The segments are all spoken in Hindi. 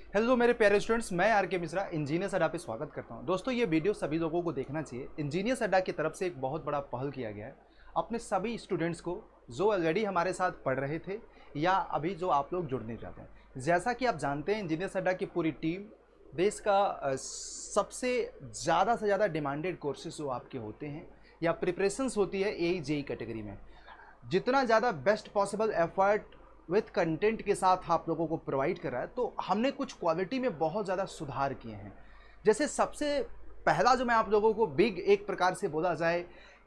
हेलो मेरे प्यारे स्टूडेंट्स, मैं आर के मिश्रा इंजीनियर्स अड्डा पे स्वागत करता हूं। दोस्तों, ये वीडियो सभी लोगों को देखना चाहिए। इंजीनियर्स अड्डा की तरफ से एक बहुत बड़ा पहल किया गया है अपने सभी स्टूडेंट्स को जो ऑलरेडी हमारे साथ पढ़ रहे थे या अभी जो आप लोग जुड़ने चाहते हैं। जैसा कि आप जानते हैं, इंजीनियर्स अड्डा की पूरी टीम देश का सबसे ज़्यादा से ज़्यादा डिमांडेड कोर्सेज जो आपके होते हैं या प्रिपरेशंस होती है ए जेई कैटेगरी में, जितना ज़्यादा best possible effort with content के साथ आप लोगों को प्रोवाइड कर रहा है। तो हमने कुछ क्वालिटी में बहुत ज़्यादा सुधार किए हैं। जैसे सबसे पहला जो मैं आप लोगों को बिग एक प्रकार से बोला जाए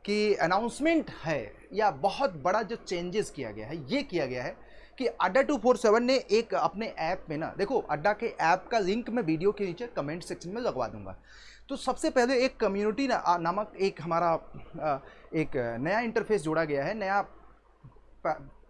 कि अनाउंसमेंट है या बहुत बड़ा जो चेंजेस किया गया है, ये किया गया है कि अड्डा 247 ने एक अपने ऐप में ना, देखो अड्डा के ऐप का लिंक मैं वीडियो के नीचे कमेंट सेक्शन में लगवा दूंगा। तो सबसे पहले एक कम्युनिटी नामक एक हमारा एक नया इंटरफेस जोड़ा गया है, नया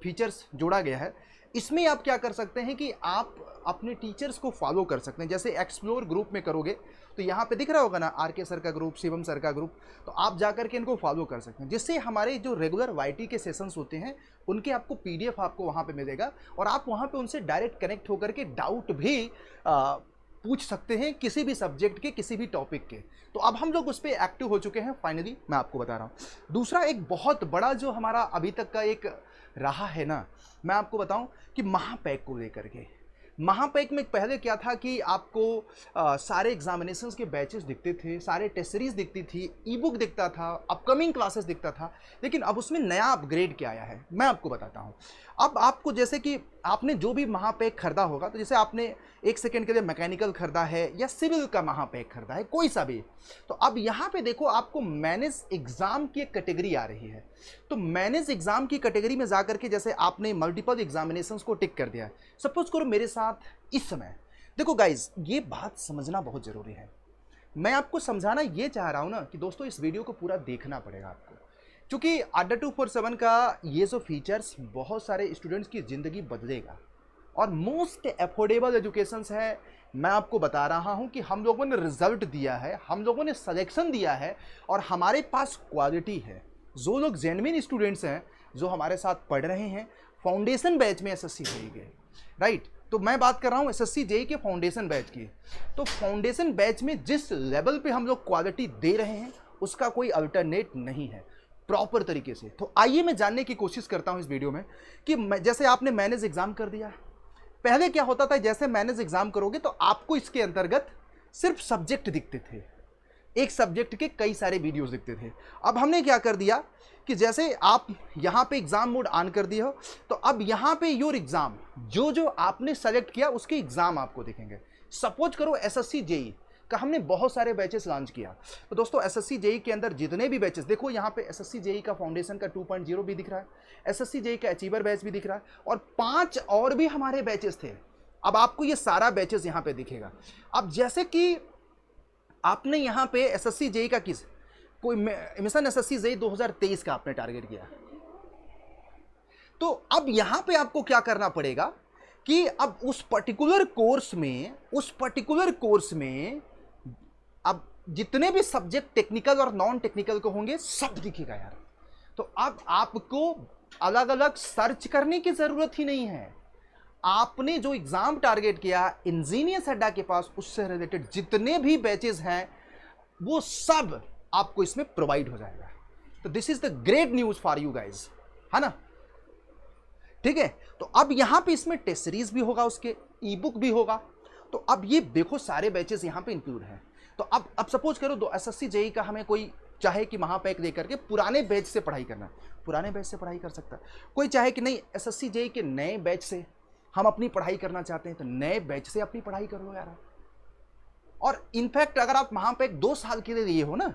फीचर्स जोड़ा गया है। इसमें आप क्या कर सकते हैं कि आप अपने टीचर्स को फॉलो कर सकते हैं। जैसे एक्सप्लोर ग्रुप में करोगे तो यहाँ पे दिख रहा होगा ना, आर के सर का ग्रुप, शिवम सर का ग्रुप, तो आप जाकर के इनको फॉलो कर सकते हैं, जिससे हमारे जो रेगुलर वाईटी के सेशंस होते हैं उनके आपको पीडीएफ आपको वहाँ पे मिलेगा और आप वहाँ पे उनसे डायरेक्ट कनेक्ट होकर के डाउट भी पूछ सकते हैं किसी भी सब्जेक्ट के, किसी भी टॉपिक के। तो अब हम लोग उस पर एक्टिव हो चुके हैं फाइनली, मैं आपको बता रहा हूँ। दूसरा एक बहुत बड़ा जो हमारा अभी तक का एक रहा है ना, मैं आपको बताऊं कि महापैक को लेकर के, महापैक में पहले क्या था कि आपको सारे एग्जामिनेशंस के बैचेस दिखते थे, सारे टेस्ट सीरीज दिखती थी, ई बुक दिखता था, अपकमिंग क्लासेस दिखता था। लेकिन अब उसमें नया अपग्रेड क्या आया है मैं आपको बताता हूँ। अब आपको जैसे कि आपने जो भी महापैक खरीदा होगा, तो जैसे आपने एक सेकेंड के लिए मैकेनिकल खरीदा है या सिविल का महापैक खरीदा है, कोई सा भी, तो अब यहाँ पे देखो आपको मैनेज एग्जाम की एक कैटेगरी आ रही है। तो मैनेज एग्जाम की कैटेगरी में जाकर के जैसे आपने मल्टीपल एग्जामिनेशंस को टिक कर दिया है, सपोज करो मेरे साथ इस समय। देखो गाइज, ये बात समझना बहुत जरूरी है। मैं आपको समझाना ये चाह रहा हूं ना कि दोस्तों इस वीडियो को पूरा देखना पड़ेगा आपको, क्योंकि अड्डा 247 का ये जो फीचर्स बहुत सारे स्टूडेंट्स की ज़िंदगी बदलेगा और मोस्ट एफोर्डेबल एजुकेशन है। मैं आपको बता रहा हूं कि हम लोगों ने रिजल्ट दिया है, हम लोगों ने सिलेक्शन दिया है और हमारे पास क्वालिटी है। जो लोग जेन्युइन स्टूडेंट्स हैं जो हमारे साथ पढ़ रहे हैं फाउंडेशन बैच में एसएससी जेईई के, राइट, तो मैं बात कर रहा हूं एसएससी जेईई के फाउंडेशन बैच की। तो फाउंडेशन बैच में जिस लेवल पे हम लोग क्वालिटी दे रहे हैं उसका कोई अल्टरनेट नहीं है प्रॉपर तरीके से। तो आइए मैं जानने की कोशिश करता हूं इस वीडियो में कि जैसे आपने मैनेज एग्जाम कर दिया, पहले क्या होता था, जैसे मैनेज एग्जाम करोगे तो आपको इसके अंतर्गत सिर्फ सब्जेक्ट दिखते थे, एक सब्जेक्ट के कई सारे वीडियोस दिखते थे। अब हमने क्या कर दिया कि जैसे आप यहाँ पे एग्जाम मोड ऑन कर दिया हो, तो अब यहाँ पे योर एग्जाम, जो जो आपने सेलेक्ट किया उसके एग्जाम आपको दिखेंगे। सपोज करो एसएससी जेईई का हमने बहुत सारे बैचेस लॉन्च किया, तो दोस्तों एसएससी जेईई के अंदर जितने भी बैचेस, देखो यहाँ पे एसएससी जेईई का फाउंडेशन का 2.0 भी दिख रहा है, एसएससी जेईई का अचीवर बैच भी दिख रहा है और 5 और भी हमारे बैचेस थे। अब आपको ये सारा बैचेस यहाँ पे दिखेगा। अब जैसे कि आपने यहाँ पे एसएससी जेईई का कोई मिशन एसएससी जेईई 2023 का आपने टारगेट किया, तो अब यहाँ पे आपको क्या करना पड़ेगा कि अब उस पर्टिकुलर कोर्स में अब जितने भी सब्जेक्ट टेक्निकल और नॉन टेक्निकल को होंगे सब दिखेगा यार। तो अब आपको अलग अलग सर्च करने की जरूरत ही नहीं है। आपने जो एग्जाम टारगेट किया इंजीनियर्स अड्डा के पास, उससे रिलेटेड जितने भी बैचेस हैं वो सब आपको इसमें प्रोवाइड हो जाएगा। तो this is the great news for you guys, है ना, ठीक है। तो अब यहां पे इसमें टेस्ट सीरीज भी होगा, उसके ई बुक भी होगा। तो अब ये देखो सारे बैचेस यहां पे इंक्लूड हैं। तो अब सपोज करो दो एसएससी जेईई का हमें कोई चाहे कि महापैक लेकर के पुराने बैच से पढ़ाई करना है, पुराने बैच से पढ़ाई कर सकता है। कोई चाहे कि नहीं एसएससी जेईई के नए बैच से हम अपनी पढ़ाई करना चाहते हैं, तो नए बैच से अपनी पढ़ाई कर लो यार। और इनफैक्ट अगर आप महापैक 2 साल के लिए लिए हो ना,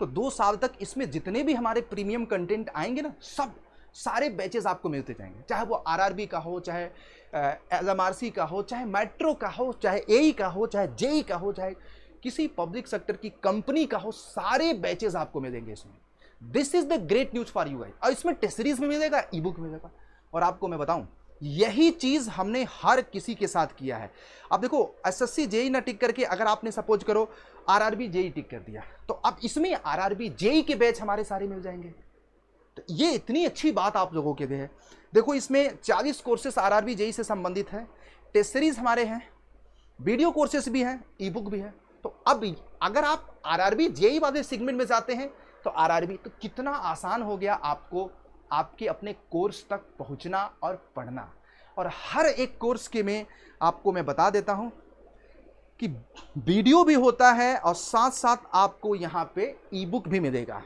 तो 2 साल तक इसमें जितने भी हमारे प्रीमियम कंटेंट आएंगे ना, सब सारे बैचेस आपको मिलते जाएंगे, चाहे वो आरआरबी का हो, चाहे एलएमआरसी का हो, चाहे मेट्रो का हो, चाहे एई का हो, चाहे जेई का हो, चाहे किसी पब्लिक सेक्टर की कंपनी का हो, सारे बैचेस आपको मिलेंगे इसमें। This is the great news for you guys. और इसमें टेस्ट सीरीज में मिलेगा, ई बुक मिलेगा। और आपको मैं बताऊं, यही चीज हमने हर किसी के साथ किया है। अब देखो एसएससी जेईई ना टिक करके अगर आपने सपोज करो आरआरबी जेईई टिक कर दिया, तो अब इसमें आरआरबी जेईई के बैच हमारे सारे मिल जाएंगे। तो ये इतनी अच्छी बात आप लोगों के लिए है। देखो इसमें 40 कोर्सेस आरआरबी जेईई से संबंधित है, टेस्ट सीरीज हमारे हैं, वीडियो कोर्सेस भी हैं, ई बुक भी है। तो अब अगर आप आरआरबी जेई वाले सेगमेंट में जाते हैं तो आरआरबी, तो कितना आसान हो गया आपको आपके अपने कोर्स तक पहुंचना और पढ़ना। और हर एक कोर्स के में आपको मैं बता देता हूं कि वीडियो भी होता है और साथ साथ आपको यहां पे ई बुक भी मिलेगा।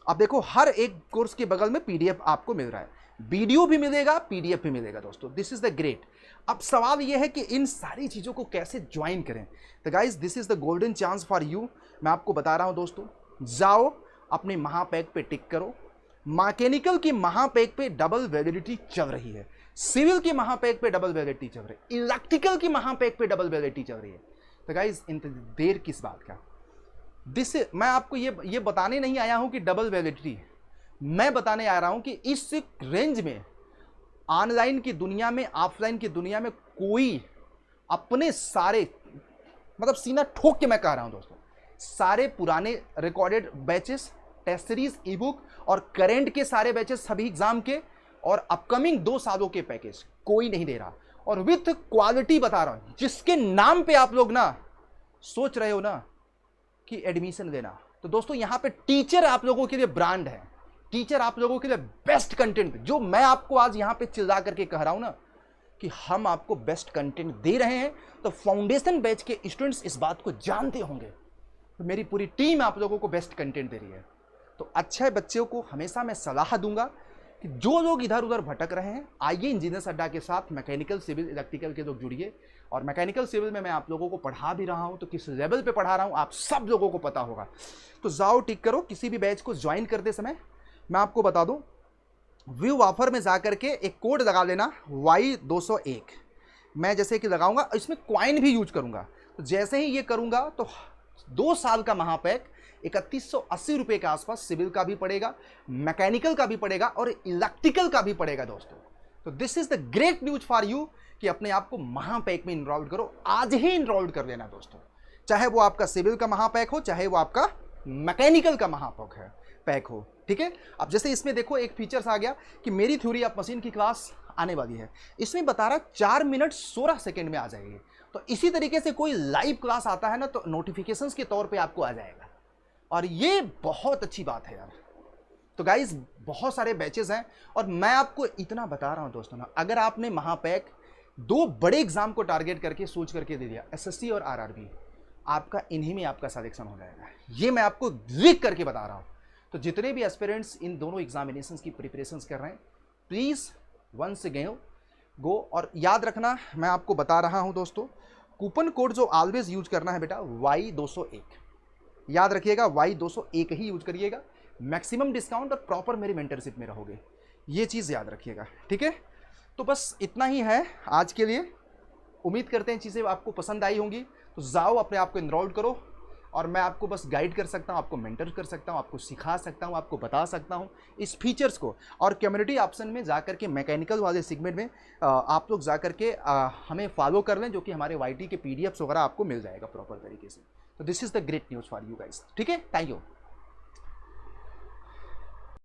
अब देखो हर एक कोर्स के बगल में पीडीएफ आपको मिल रहा है, वीडियो भी मिलेगा, पीडीएफ भी मिलेगा दोस्तों। This is the great. अब सवाल यह है कि इन सारी चीज़ों को कैसे ज्वाइन करें। तो guys this is the golden chance for you. मैं आपको बता रहा हूं दोस्तों, जाओ अपने महापैक पे टिक करो। मैकेनिकल की महापैक पे डबल वैलिडिटी चल रही है, सिविल की महापैक पे डबल वैलिडिटी चल रही है, इलेक्ट्रिकल की महापैक पे डबल वैलिडिटी चल रही है। तो गाइज देर किस बात का। मैं आपको ये बताने नहीं आया हूं कि डबल वैलिडिटी, मैं बताने आ रहा हूं कि इस रेंज में ऑनलाइन की दुनिया में, ऑफलाइन की दुनिया में कोई अपने सारे, मतलब सीना ठोक के मैं कह रहा हूं दोस्तों, सारे पुराने recorded batches, test series, e book और करेंट के सारे बैचेस सभी एग्जाम के और अपकमिंग 2 सालों के पैकेज कोई नहीं दे रहा। और विथ क्वालिटी बता रहा हूं, जिसके नाम पे आप लोग ना सोच रहे हो ना कि एडमिशन लेना, तो दोस्तों यहां पे टीचर आप लोगों के लिए ब्रांड है, टीचर आप लोगों के लिए बेस्ट कंटेंट, जो मैं आपको आज यहां पे चिल्ला करके कह रहा हूं ना कि हम आपको बेस्ट कंटेंट दे रहे हैं। तो फाउंडेशन बैच के स्टूडेंट्स इस बात को जानते होंगे, तो मेरी पूरी टीम आप लोगों को बेस्ट कंटेंट दे रही है। तो अच्छे बच्चों को हमेशा मैं सलाह दूंगा कि जो लोग इधर उधर भटक रहे हैं, आइए इंजीनियर्स अड्डा के साथ मैकेनिकल, सिविल, इलेक्ट्रिकल के लोग जुड़िए। और मैकेनिकल सिविल में मैं आप लोगों को पढ़ा भी रहा हूं, तो किस लेवल पे पढ़ा रहा हूं आप सब लोगों को पता होगा। तो जाओ टिक करो। किसी भी बैच को ज्वाइन करते समय मैं आपको बता दूं, व्यू ऑफर में जाकर के एक कोड लगा लेना Y201। मैं जैसे कि लगाऊंगा, इसमें क्वाइन भी यूज करूंगा। तो जैसे ही ये करूंगा तो 2 साल का महापैक 3180 रुपये के आसपास सिविल का भी पड़ेगा, मैकेनिकल का भी पड़ेगा और इलेक्ट्रिकल का भी पड़ेगा दोस्तों। तो this is the great news for you कि अपने आप को महापैक में इनरोल करो। आज ही इनरोल कर लेना दोस्तों, चाहे वो आपका सिविल का महापैक हो, चाहे वो आपका मैकेनिकल का महापैक है, पैक हो। ठीक है। अब जैसे इसमें देखो एक फीचर्स आ गया कि मेरी थ्योरी ऑफ मशीन की क्लास आने वाली है, इसमें बता रहा 4 मिनट 16 सेकंड में आ जाएगी। तो इसी तरीके से कोई लाइव क्लास आता है ना, तो नोटिफिकेशंस के तौर पे आपको आ जाएगा, और ये बहुत अच्छी बात है यार। तो गाइज बहुत सारे बैचेस हैं, और मैं आपको इतना बता रहा हूं दोस्तों ना, अगर आपने महापैक 2 बड़े एग्जाम को टारगेट करके सोच करके दे दिया, एसएससी और आरआरबी, आपका इन्हीं में आपका सिलेक्शन हो जाएगा। ये मैं आपको लिख करके बता रहा हूं। तो जितने भी एस्पिरेंट्स इन दोनों एग्जामिनेशंस की प्रिपरेशंस कर रहे हैं, प्लीज़ वंस अगेन गो। और याद रखना, मैं आपको बता रहा हूं दोस्तों, कूपन कोड जो ऑलवेज यूज करना है बेटा, Y201, याद रखिएगा, Y201 ही यूज करिएगा। मैक्सिमम डिस्काउंट और प्रॉपर मेरी मेंटरशिप में रहोगे, ये चीज़ याद रखिएगा। ठीक है। तो बस इतना ही है आज के लिए। उम्मीद करते हैं चीज़ें आपको पसंद आई होंगी। तो जाओ अपने आप को इनरोल करो, और मैं आपको बस गाइड कर सकता हूँ, आपको मेंटर कर सकता हूँ, आपको सिखा सकता हूँ, आपको बता सकता हूँ इस फीचर्स को। और कम्युनिटी ऑप्शन में जा करके मैकेनिकल वाले सेगमेंट में आप लोग जा करके हमें फॉलो कर लें, जो कि हमारे YT के PDFs वगैरह आपको मिल जाएगा प्रॉपर तरीके से। तो this is the great news for you guys. ठीक है। Thank you.